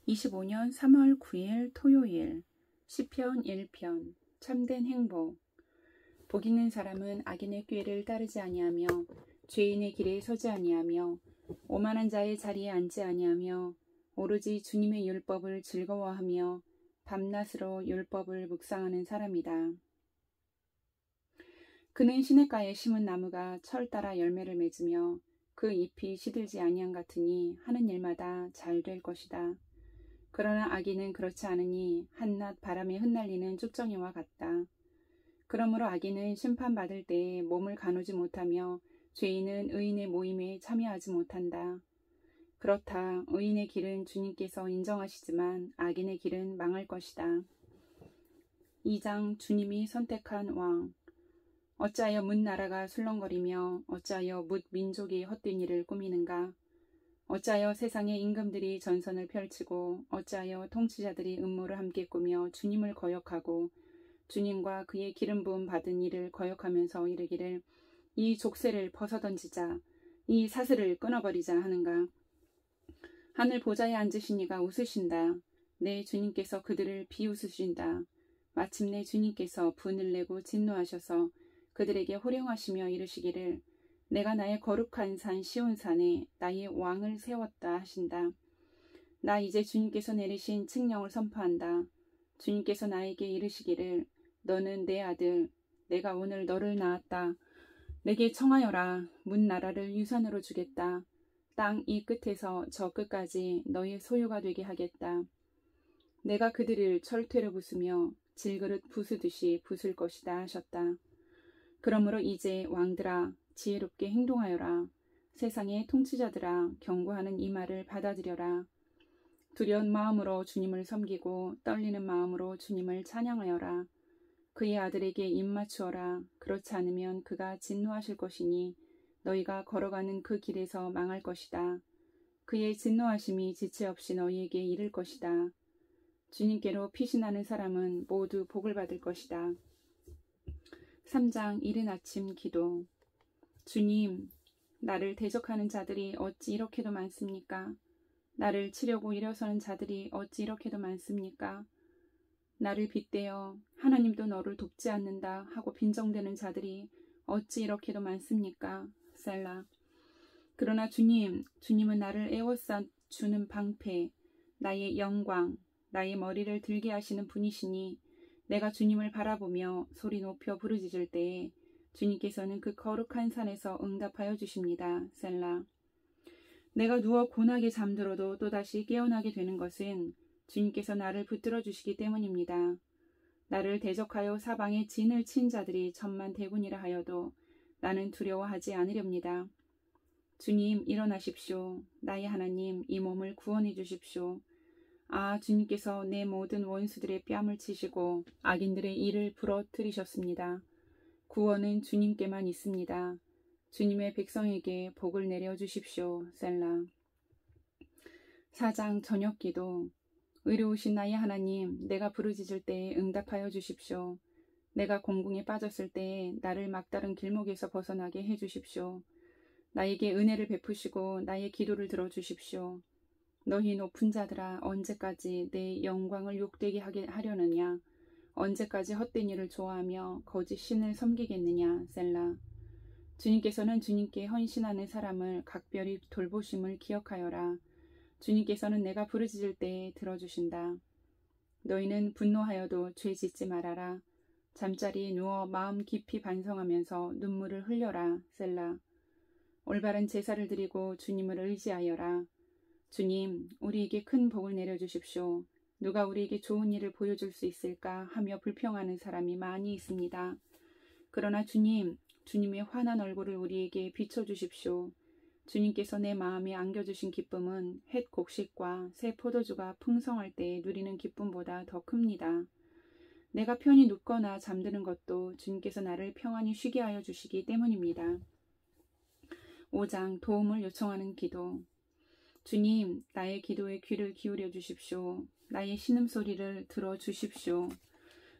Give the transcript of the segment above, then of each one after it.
25년 3월 9일 토요일 시편 1편 참된 행복. 복 있는 사람은 악인의 꾀를 따르지 아니하며 죄인의 길에 서지 아니하며 오만한 자의 자리에 앉지 아니하며 오로지 주님의 율법을 즐거워하며 밤낮으로 율법을 묵상하는 사람이다. 그는 시냇가에 심은 나무가 철 따라 열매를 맺으며 그 잎이 시들지 아니함 같으니 하는 일마다 잘 될 것이다. 그러나 악인은 그렇지 않으니 한낱 바람에 흩날리는 쭉정이와 같다. 그러므로 악인은 심판받을 때에 몸을 가누지 못하며 죄인은 의인의 모임에 참여하지 못한다. 그렇다. 의인의 길은 주님께서 인정하시지만 악인의 길은 망할 것이다. 2장 주님이 선택한 왕. 어찌하여 뭇 나라가 술렁거리며 어찌하여 뭇 민족이 헛된 일을 꾸미는가. 어찌하여 세상의 임금들이 전선을 펼치고 어찌하여 통치자들이 음모를 함께 꾸며 주님을 거역하고 주님과 그의 기름 부음 받은 이를 거역하면서 이르기를 이 족쇄를 벗어던지자 이 사슬을 끊어버리자 하는가. 하늘 보좌에 앉으신 이가 웃으신다. 내 주님께서 그들을 비웃으신다. 마침내 주님께서 분을 내고 진노하셔서 그들에게 호령하시며 이르시기를 내가 나의 거룩한 산 시온산에 나의 왕을 세웠다 하신다. 나 이제 주님께서 내리신 칙령을 선포한다. 주님께서 나에게 이르시기를 너는 내 아들 내가 오늘 너를 낳았다. 내게 청하여라. 문 나라를 유산으로 주겠다. 땅 이 끝에서 저 끝까지 너의 소유가 되게 하겠다. 내가 그들을 철퇴로 부수며 질그릇 부수듯이 부술 것이다 하셨다. 그러므로 이제 왕들아 지혜롭게 행동하여라. 세상의 통치자들아 경고하는 이 말을 받아들여라. 두려운 마음으로 주님을 섬기고 떨리는 마음으로 주님을 찬양하여라. 그의 아들에게 입맞추어라. 그렇지 않으면 그가 진노하실 것이니 너희가 걸어가는 그 길에서 망할 것이다. 그의 진노하심이 지체 없이 너희에게 이를 것이다. 주님께로 피신하는 사람은 모두 복을 받을 것이다. 3장 이른 아침 기도. 주님, 나를 대적하는 자들이 어찌 이렇게도 많습니까? 나를 치려고 일어서는 자들이 어찌 이렇게도 많습니까? 나를 빗대어 하나님도 너를 돕지 않는다 하고 빈정대는 자들이 어찌 이렇게도 많습니까? 셀라. 그러나 주님은 나를 에워싸 주는 방패, 나의 영광, 나의 머리를 들게 하시는 분이시니 내가 주님을 바라보며 소리 높여 부르짖을 때에 주님께서는 그 거룩한 산에서 응답하여 주십니다. 셀라. 내가 누워 고나게 잠들어도 또다시 깨어나게 되는 것은 주님께서 나를 붙들어 주시기 때문입니다. 나를 대적하여 사방에 진을 친 자들이 천만대군이라 하여도 나는 두려워하지 않으렵니다. 주님 일어나십시오. 나의 하나님 이 몸을 구원해 주십시오. 아, 주님께서 내 모든 원수들의 뺨을 치시고 악인들의 이를 부러뜨리셨습니다. 구원은 주님께만 있습니다. 주님의 백성에게 복을 내려주십시오. 셀라. 4장 저녁기도. 의로우신 나의 하나님, 내가 부르짖을 때에 응답하여 주십시오. 내가 공궁에 빠졌을 때에 나를 막다른 길목에서 벗어나게 해주십시오. 나에게 은혜를 베푸시고 나의 기도를 들어주십시오. 너희 높은 자들아 언제까지 내 영광을 욕되게 하려느냐. 언제까지 헛된 일을 좋아하며 거짓 신을 섬기겠느냐. 셀라. 주님께서는 주님께 헌신하는 사람을 각별히 돌보심을 기억하여라. 주님께서는 내가 부르짖을 때에 들어주신다. 너희는 분노하여도 죄 짓지 말아라. 잠자리에 누워 마음 깊이 반성하면서 눈물을 흘려라. 셀라. 올바른 제사를 드리고 주님을 의지하여라. 주님, 우리에게 큰 복을 내려주십시오. 누가 우리에게 좋은 일을 보여줄 수 있을까 하며 불평하는 사람이 많이 있습니다. 그러나 주님의 환한 얼굴을 우리에게 비춰주십시오. 주님께서 내 마음에 안겨주신 기쁨은 햇 곡식과 새 포도주가 풍성할 때 누리는 기쁨보다 더 큽니다. 내가 편히 눕거나 잠드는 것도 주님께서 나를 평안히 쉬게 하여 주시기 때문입니다. 5장 도움을 요청하는 기도. 주님, 나의 기도에 귀를 기울여 주십시오. 나의 신음소리를 들어주십시오.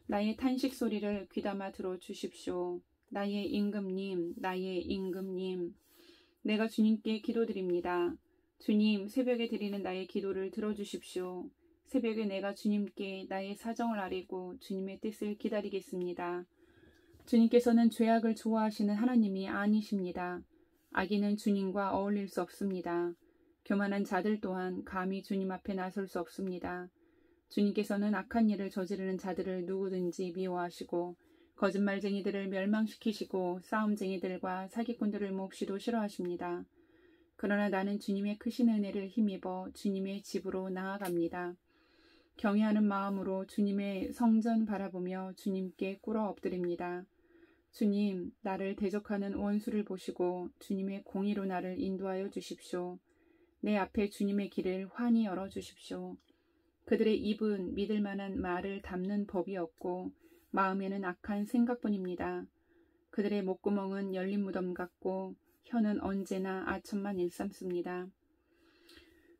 나의 탄식소리를 귀담아 들어주십시오. 나의 임금님, 내가 주님께 기도드립니다. 주님, 새벽에 드리는 나의 기도를 들어주십시오. 새벽에 내가 주님께 나의 사정을 아뢰고 주님의 뜻을 기다리겠습니다. 주님께서는 죄악을 좋아하시는 하나님이 아니십니다. 악인은 주님과 어울릴 수 없습니다. 교만한 자들 또한 감히 주님 앞에 나설 수 없습니다. 주님께서는 악한 일을 저지르는 자들을 누구든지 미워하시고 거짓말쟁이들을 멸망시키시고 싸움쟁이들과 사기꾼들을 몹시도 싫어하십니다. 그러나 나는 주님의 크신 은혜를 힘입어 주님의 집으로 나아갑니다. 경외하는 마음으로 주님의 성전 바라보며 주님께 꿇어 엎드립니다. 주님, 나를 대적하는 원수를 보시고 주님의 공의로 나를 인도하여 주십시오. 내 앞에 주님의 길을 환히 열어주십시오. 그들의 입은 믿을 만한 말을 담는 법이 없고 마음에는 악한 생각뿐입니다. 그들의 목구멍은 열린 무덤 같고 혀는 언제나 아첨만 일삼습니다.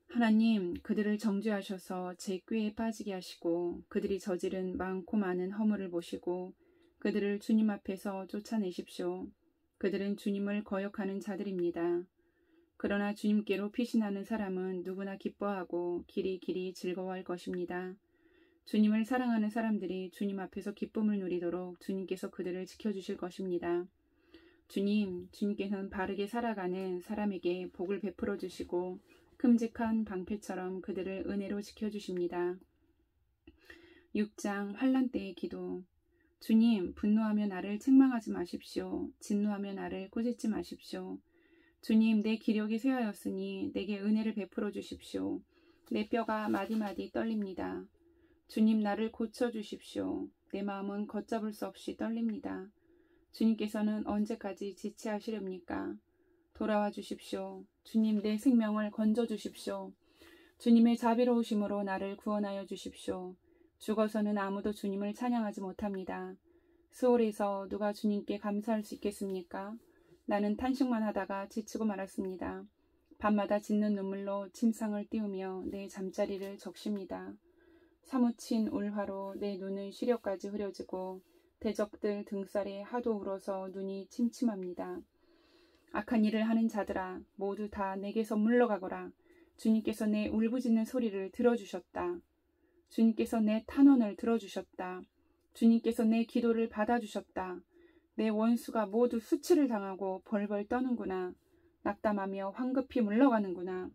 하나님, 그들을 정죄하셔서 제 꾀에 빠지게 하시고 그들이 저지른 많고 많은 허물을 보시고 그들을 주님 앞에서 쫓아내십시오. 그들은 주님을 거역하는 자들입니다. 그러나 주님께로 피신하는 사람은 누구나 기뻐하고 길이 즐거워할 것입니다. 주님을 사랑하는 사람들이 주님 앞에서 기쁨을 누리도록 주님께서 그들을 지켜주실 것입니다. 주님께서는 바르게 살아가는 사람에게 복을 베풀어 주시고 큼직한 방패처럼 그들을 은혜로 지켜주십니다. 6장 환난 때의 기도. 주님, 분노하며 나를 책망하지 마십시오. 진노하며 나를 꾸짖지 마십시오. 주님, 내 기력이 쇠하였으니 내게 은혜를 베풀어 주십시오. 내 뼈가 마디마디 떨립니다. 주님, 나를 고쳐주십시오. 내 마음은 걷잡을 수 없이 떨립니다. 주님께서는 언제까지 지체하시렵니까? 돌아와 주십시오. 주님, 내 생명을 건져주십시오. 주님의 자비로우심으로 나를 구원하여 주십시오. 죽어서는 아무도 주님을 찬양하지 못합니다. 스올에서 누가 주님께 감사할 수 있겠습니까? 나는 탄식만 하다가 지치고 말았습니다. 밤마다 짖는 눈물로 침상을 띄우며 내 잠자리를 적십니다. 사무친 울화로 내 눈은 시력까지 흐려지고 대적들 등살에 하도 울어서 눈이 침침합니다. 악한 일을 하는 자들아, 모두 다 내게서 물러가거라. 주님께서 내 울부짖는 소리를 들어주셨다. 주님께서 내 탄원을 들어주셨다. 주님께서 내 기도를 받아주셨다. 내 원수가 모두 수치를 당하고 벌벌 떠는구나. 낙담하며 황급히 물러가는구나.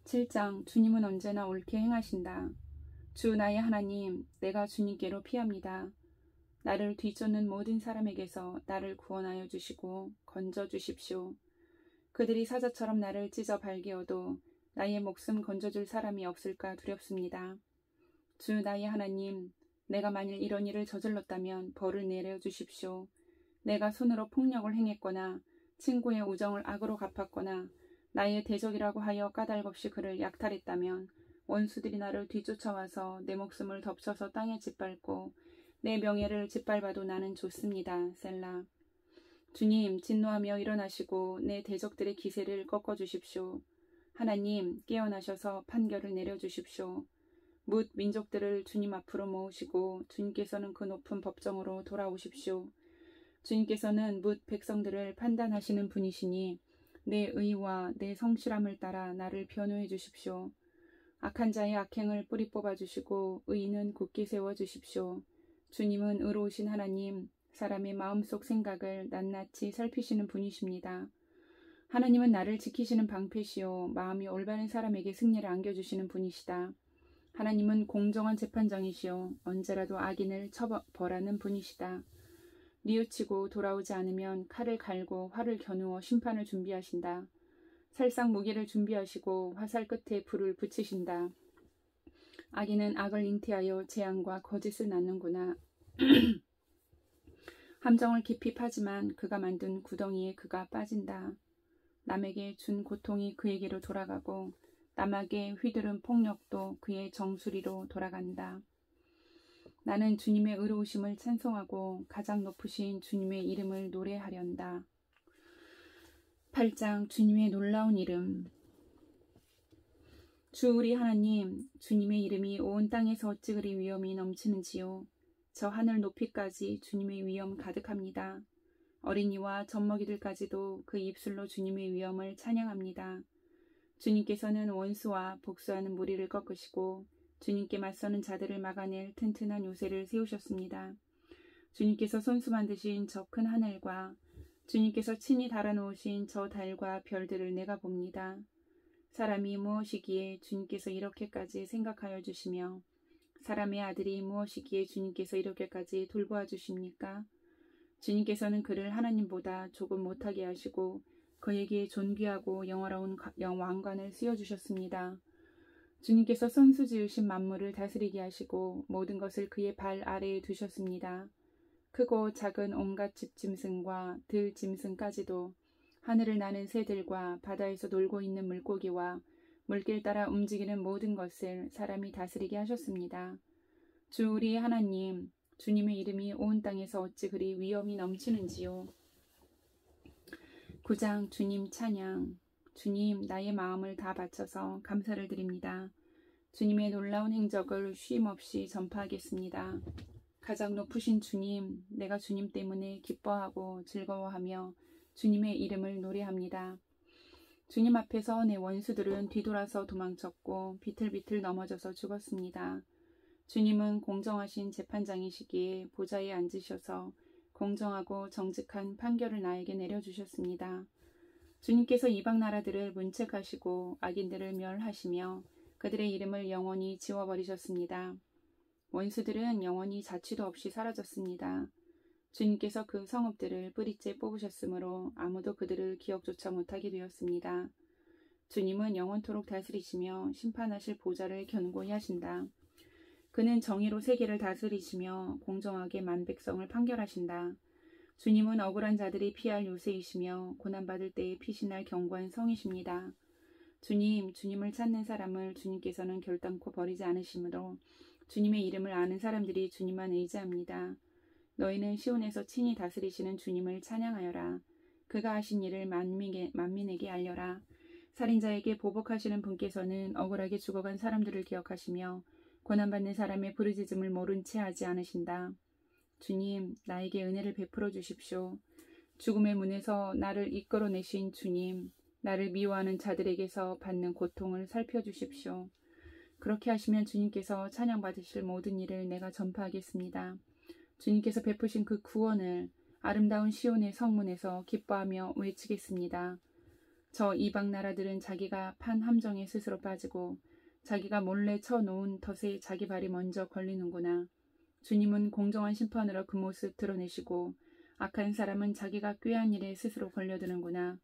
7장. 주님은 언제나 옳게 행하신다. 주 나의 하나님, 내가 주님께로 피합니다. 나를 뒤쫓는 모든 사람에게서 나를 구원하여 주시고 건져 주십시오. 그들이 사자처럼 나를 찢어 발개어도 나의 목숨 건져줄 사람이 없을까 두렵습니다. 주 나의 하나님, 내가 만일 이런 일을 저질렀다면 벌을 내려주십시오. 내가 손으로 폭력을 행했거나 친구의 우정을 악으로 갚았거나 나의 대적이라고 하여 까닭없이 그를 약탈했다면 원수들이 나를 뒤쫓아와서 내 목숨을 덮쳐서 땅에 짓밟고 내 명예를 짓밟아도 나는 좋습니다. 셀라. 주님, 진노하며 일어나시고 내 대적들의 기세를 꺾어주십시오. 하나님, 깨어나셔서 판결을 내려주십시오. 뭇 민족들을 주님 앞으로 모으시고 주님께서는 그 높은 법정으로 돌아오십시오. 주님께서는 뭇 백성들을 판단하시는 분이시니 내 의와 내 성실함을 따라 나를 변호해 주십시오. 악한 자의 악행을 뿌리 뽑아 주시고 의인은 굳게 세워 주십시오. 주님은 의로우신 하나님, 사람의 마음속 생각을 낱낱이 살피시는 분이십니다. 하나님은 나를 지키시는 방패시요 마음이 올바른 사람에게 승리를 안겨주시는 분이시다. 하나님은 공정한 재판장이시요 언제라도 악인을 처벌하는 분이시다. 뉘우치고 돌아오지 않으면 칼을 갈고 활을 겨누어 심판을 준비하신다. 살상 무기를 준비하시고 화살 끝에 불을 붙이신다. 악인은 악을 잉태하여 재앙과 거짓을 낳는구나. 함정을 깊이 파지만 그가 만든 구덩이에 그가 빠진다. 남에게 준 고통이 그에게로 돌아가고 남에게 휘두른 폭력도 그의 정수리로 돌아간다. 나는 주님의 의로우심을 찬송하고 가장 높으신 주님의 이름을 노래하련다. 8장. 주님의 놀라운 이름. 주 우리 하나님, 주님의 이름이 온 땅에서 어찌 그리 위엄이 넘치는지요. 저 하늘 높이까지 주님의 위엄 가득합니다. 어린이와 젖먹이들까지도 그 입술로 주님의 위엄을 찬양합니다. 주님께서는 원수와 복수하는 무리를 꺾으시고 주님께 맞서는 자들을 막아낼 튼튼한 요새를 세우셨습니다. 주님께서 손수 만드신 저 큰 하늘과 주님께서 친히 달아놓으신 저 달과 별들을 내가 봅니다. 사람이 무엇이기에 주님께서 이렇게까지 생각하여 주시며 사람의 아들이 무엇이기에 주님께서 이렇게까지 돌보아 주십니까? 주님께서는 그를 하나님보다 조금 못하게 하시고 그에게 존귀하고 영화로운 왕관을 씌워주셨습니다. 주님께서 손수 지으신 만물을 다스리게 하시고 모든 것을 그의 발 아래에 두셨습니다. 크고 작은 온갖 집짐승과 들짐승까지도 하늘을 나는 새들과 바다에서 놀고 있는 물고기와 물길 따라 움직이는 모든 것을 사람이 다스리게 하셨습니다. 주 우리 하나님, 주님의 이름이 온 땅에서 어찌 그리 위엄이 넘치는지요. 9장 주님 찬양. 주님, 나의 마음을 다 바쳐서 감사를 드립니다. 주님의 놀라운 행적을 쉼없이 전파하겠습니다. 가장 높으신 주님, 내가 주님 때문에 기뻐하고 즐거워하며 주님의 이름을 노래합니다. 주님 앞에서 내 원수들은 뒤돌아서 도망쳤고 비틀비틀 넘어져서 죽었습니다. 주님은 공정하신 재판장이시기에 보좌에 앉으셔서 공정하고 정직한 판결을 나에게 내려주셨습니다. 주님께서 이방 나라들을 문책하시고 악인들을 멸하시며 그들의 이름을 영원히 지워버리셨습니다. 원수들은 영원히 자취도 없이 사라졌습니다. 주님께서 그 성읍들을 뿌리째 뽑으셨으므로 아무도 그들을 기억조차 못하게 되었습니다. 주님은 영원토록 다스리시며 심판하실 보좌를 견고히 하신다. 그는 정의로 세계를 다스리시며 공정하게 만백성을 판결하신다. 주님은 억울한 자들이 피할 요새이시며 고난받을 때에 피신할 견고한 성이십니다. 주님을 찾는 사람을 주님께서는 결단코 버리지 않으시므로 주님의 이름을 아는 사람들이 주님만 의지합니다. 너희는 시온에서 친히 다스리시는 주님을 찬양하여라. 그가 하신 일을 만민에게 알려라. 살인자에게 보복하시는 분께서는 억울하게 죽어간 사람들을 기억하시며 고난받는 사람의 부르짖음을 모른 채 하지 않으신다. 주님, 나에게 은혜를 베풀어 주십시오. 죽음의 문에서 나를 이끌어내신 주님, 나를 미워하는 자들에게서 받는 고통을 살펴주십시오. 그렇게 하시면 주님께서 찬양받으실 모든 일을 내가 전파하겠습니다. 주님께서 베푸신 그 구원을 아름다운 시온의 성문에서 기뻐하며 외치겠습니다. 저 이방 나라들은 자기가 판 함정에 스스로 빠지고 자기가 몰래 쳐놓은 덫에 자기 발이 먼저 걸리는구나. 주님은 공정한 심판으로 그 모습 드러내시고 악한 사람은 자기가 꾀한 일에 스스로 걸려드는구나.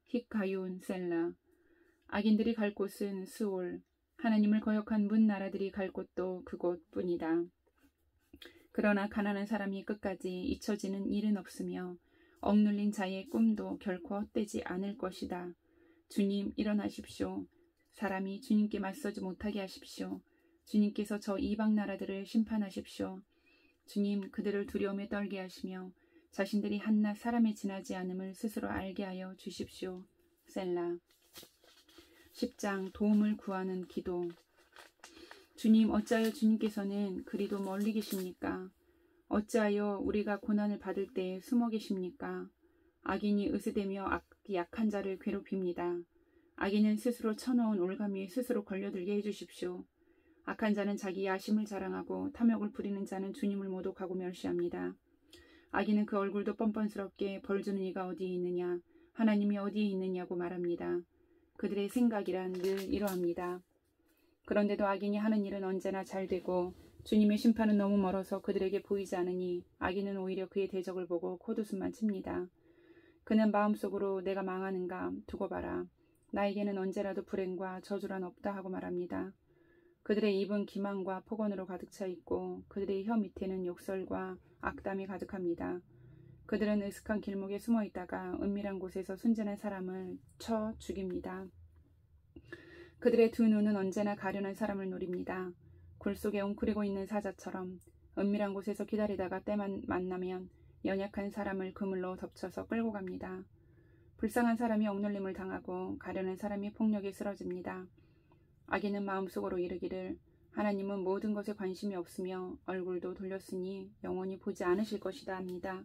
힛가윤 셀라. 악인들이 갈 곳은 스올, 하나님을 거역한 문 나라들이 갈 곳도 그곳뿐이다. 그러나 가난한 사람이 끝까지 잊혀지는 일은 없으며 억눌린 자의 꿈도 결코 헛되지 않을 것이다. 주님, 일어나십시오. 사람이 주님께 맞서지 못하게 하십시오. 주님께서 저 이방 나라들을 심판하십시오. 주님, 그들을 두려움에 떨게 하시며 자신들이 한낱 사람에 지나지 않음을 스스로 알게 하여 주십시오. 셀라. 10장 도움을 구하는 기도. 주님, 어찌하여 주님께서는 그리도 멀리 계십니까? 어찌하여 우리가 고난을 받을 때 숨어 계십니까? 악인이 으스대며 약한 자를 괴롭힙니다. 악인은 스스로 쳐놓은 올가미에 스스로 걸려들게 해주십시오. 악한 자는 자기 야심을 자랑하고 탐욕을 부리는 자는 주님을 모독하고 멸시합니다. 악인은 그 얼굴도 뻔뻔스럽게 벌주는 이가 어디에 있느냐, 하나님이 어디에 있느냐고 말합니다. 그들의 생각이란 늘 이러합니다. 그런데도 악인이 하는 일은 언제나 잘되고 주님의 심판은 너무 멀어서 그들에게 보이지 않으니 악인은 오히려 그의 대적을 보고 콧웃음만 칩니다. 그는 마음속으로 내가 망하는가 두고 봐라. 나에게는 언제라도 불행과 저주란 없다 하고 말합니다. 그들의 입은 기만과 폭언으로 가득 차 있고 그들의 혀 밑에는 욕설과 악담이 가득합니다. 그들은 으슥한 길목에 숨어 있다가 은밀한 곳에서 순전한 사람을 쳐 죽입니다. 그들의 두 눈은 언제나 가련한 사람을 노립니다. 굴 속에 웅크리고 있는 사자처럼 은밀한 곳에서 기다리다가 때만 만나면 연약한 사람을 그물로 덮쳐서 끌고 갑니다. 불쌍한 사람이 억눌림을 당하고 가련한 사람이 폭력에 쓰러집니다. 악인은 마음속으로 이르기를 하나님은 모든 것에 관심이 없으며 얼굴도 돌렸으니 영원히 보지 않으실 것이다 합니다.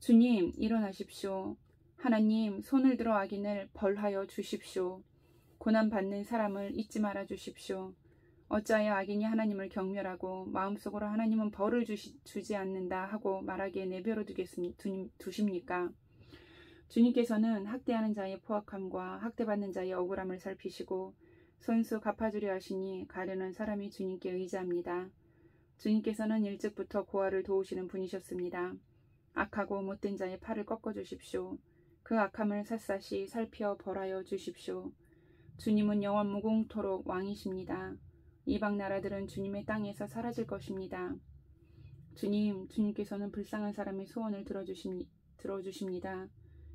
주님, 일어나십시오. 하나님, 손을 들어 악인을 벌하여 주십시오. 고난받는 사람을 잊지 말아 주십시오. 어찌하여 악인이 하나님을 경멸하고 마음속으로 하나님은 벌을 주지 않는다 하고 말하기에 내버려 두십니까? 주님께서는 학대하는 자의 포악함과 학대받는 자의 억울함을 살피시고 손수 갚아주려 하시니 가련한 사람이 주님께 의지합니다. 주님께서는 일찍부터 고아를 도우시는 분이셨습니다. 악하고 못된 자의 팔을 꺾어주십시오. 그 악함을 샅샅이 살펴 벌하여 주십시오. 주님은 영원 무궁토록 왕이십니다. 이방 나라들은 주님의 땅에서 사라질 것입니다. 주님께서는 불쌍한 사람의 소원을 들어주십니다.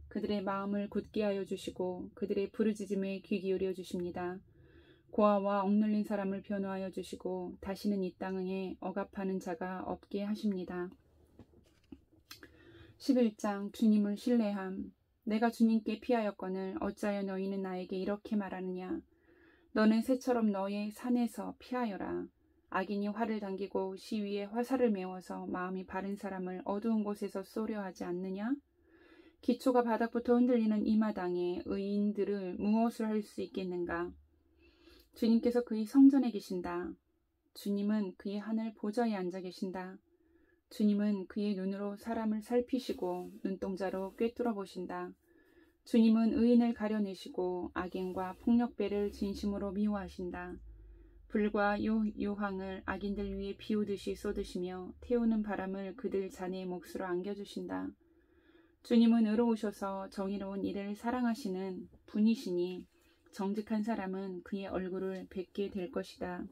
그들의 마음을 굳게 하여 주시고 그들의 부르짖음에 귀 기울여 주십니다. 고아와 억눌린 사람을 변호하여 주시고 다시는 이 땅에 억압하는 자가 없게 하십니다. 11장 주님을 신뢰함. 내가 주님께 피하였거늘 어찌하여 너희는 나에게 이렇게 말하느냐. 너는 새처럼 너의 산에서 피하여라. 악인이 활을 당기고 시위에 화살을 메워서 마음이 바른 사람을 어두운 곳에서 쏘려 하지 않느냐. 기초가 바닥부터 흔들리는 이 마당에 의인들을 무엇을 할 수 있겠는가. 주님께서 그의 성전에 계신다. 주님은 그의 하늘 보좌에 앉아 계신다. 주님은 그의 눈으로 사람을 살피시고 눈동자로 꿰뚫어 보신다. 주님은 의인을 가려내시고 악인과 폭력배를 진심으로 미워하신다. 불과 유황을 악인들 위에 비우듯이 쏟으시며 태우는 바람을 그들 자네의 몫으로 안겨주신다. 주님은 의로우셔서 정의로운 일을 사랑하시는 분이시니 정직한 사람은 그의 얼굴을 뵙게 될 것이다.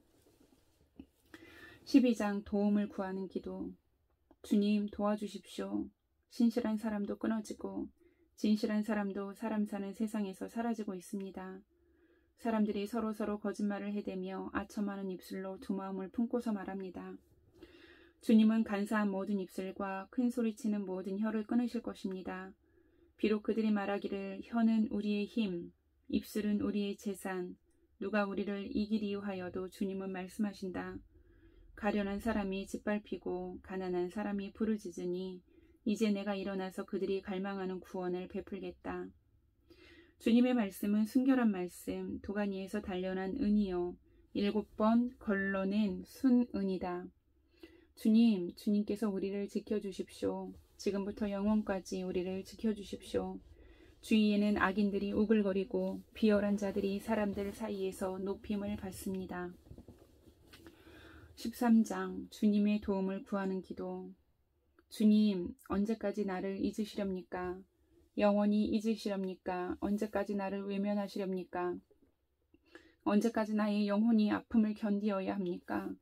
12장 도움을 구하는 기도. 주님 도와주십시오. 신실한 사람도 끊어지고 진실한 사람도 사람 사는 세상에서 사라지고 있습니다. 사람들이 서로 거짓말을 해대며 아첨하는 입술로 두 마음을 품고서 말합니다. 주님은 간사한 모든 입술과 큰 소리치는 모든 혀를 끊으실 것입니다. 비록 그들이 말하기를 혀는 우리의 힘, 입술은 우리의 재산, 누가 우리를 이기리요 하여도 주님은 말씀하신다. 가련한 사람이 짓밟히고 가난한 사람이 부르짖으니 이제 내가 일어나서 그들이 갈망하는 구원을 베풀겠다. 주님의 말씀은 순결한 말씀, 도가니에서 단련한 은이요 7번 걸러낸 순은이다. 주님께서 우리를 지켜주십시오. 지금부터 영원까지 우리를 지켜주십시오. 주위에는 악인들이 우글거리고 비열한 자들이 사람들 사이에서 높임을 받습니다. 13장 주님의 도움을 구하는 기도. 주님, 언제까지 나를 잊으시렵니까? 영원히 잊으시렵니까? 언제까지 나를 외면하시렵니까? 언제까지 나의 영혼이 아픔을 견디어야 합니까?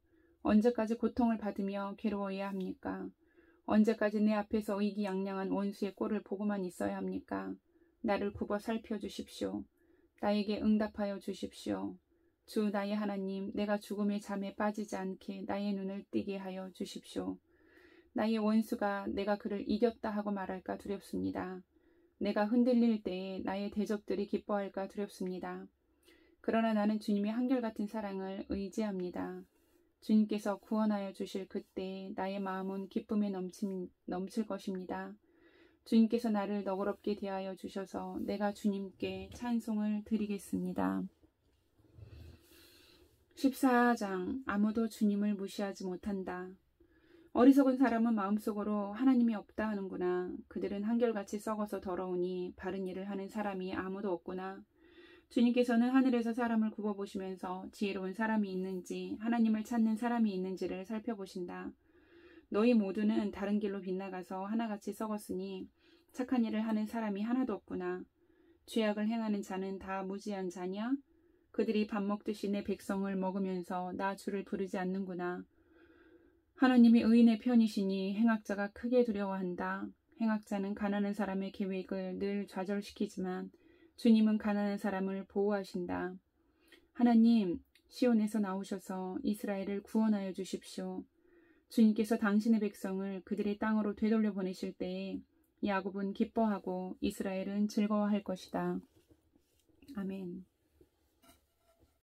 언제까지 고통을 받으며 괴로워야 합니까? 언제까지 내 앞에서 의기양양한 원수의 꼴을 보고만 있어야 합니까? 나를 굽어 살펴주십시오. 나에게 응답하여 주십시오. 주 나의 하나님, 내가 죽음의 잠에 빠지지 않게 나의 눈을 뜨게 하여 주십시오. 나의 원수가 내가 그를 이겼다 하고 말할까 두렵습니다. 내가 흔들릴 때에 나의 대적들이 기뻐할까 두렵습니다. 그러나 나는 주님의 한결같은 사랑을 의지합니다. 주님께서 구원하여 주실 그때 나의 마음은 기쁨에 넘칠 것입니다. 주님께서 나를 너그럽게 대하여 주셔서 내가 주님께 찬송을 드리겠습니다. 14장 아무도 주님을 무시하지 못한다. 어리석은 사람은 마음속으로 하나님이 없다 하는구나. 그들은 한결같이 썩어서 더러우니 바른 일을 하는 사람이 아무도 없구나. 주님께서는 하늘에서 사람을 굽어보시면서 지혜로운 사람이 있는지 하나님을 찾는 사람이 있는지를 살펴보신다. 너희 모두는 다른 길로 빗나가서 하나같이 썩었으니 착한 일을 하는 사람이 하나도 없구나. 죄악을 행하는 자는 다 무지한 자냐? 그들이 밥 먹듯이 내 백성을 먹으면서 나 주를 부르지 않는구나. 하나님이 의인의 편이시니 행악자가 크게 두려워한다. 행악자는 가난한 사람의 계획을 늘 좌절시키지만 주님은 가난한 사람을 보호하신다. 하나님, 시온에서 나오셔서 이스라엘을 구원하여 주십시오. 주님께서 당신의 백성을 그들의 땅으로 되돌려 보내실 때에 야곱은 기뻐하고 이스라엘은 즐거워할 것이다. 아멘.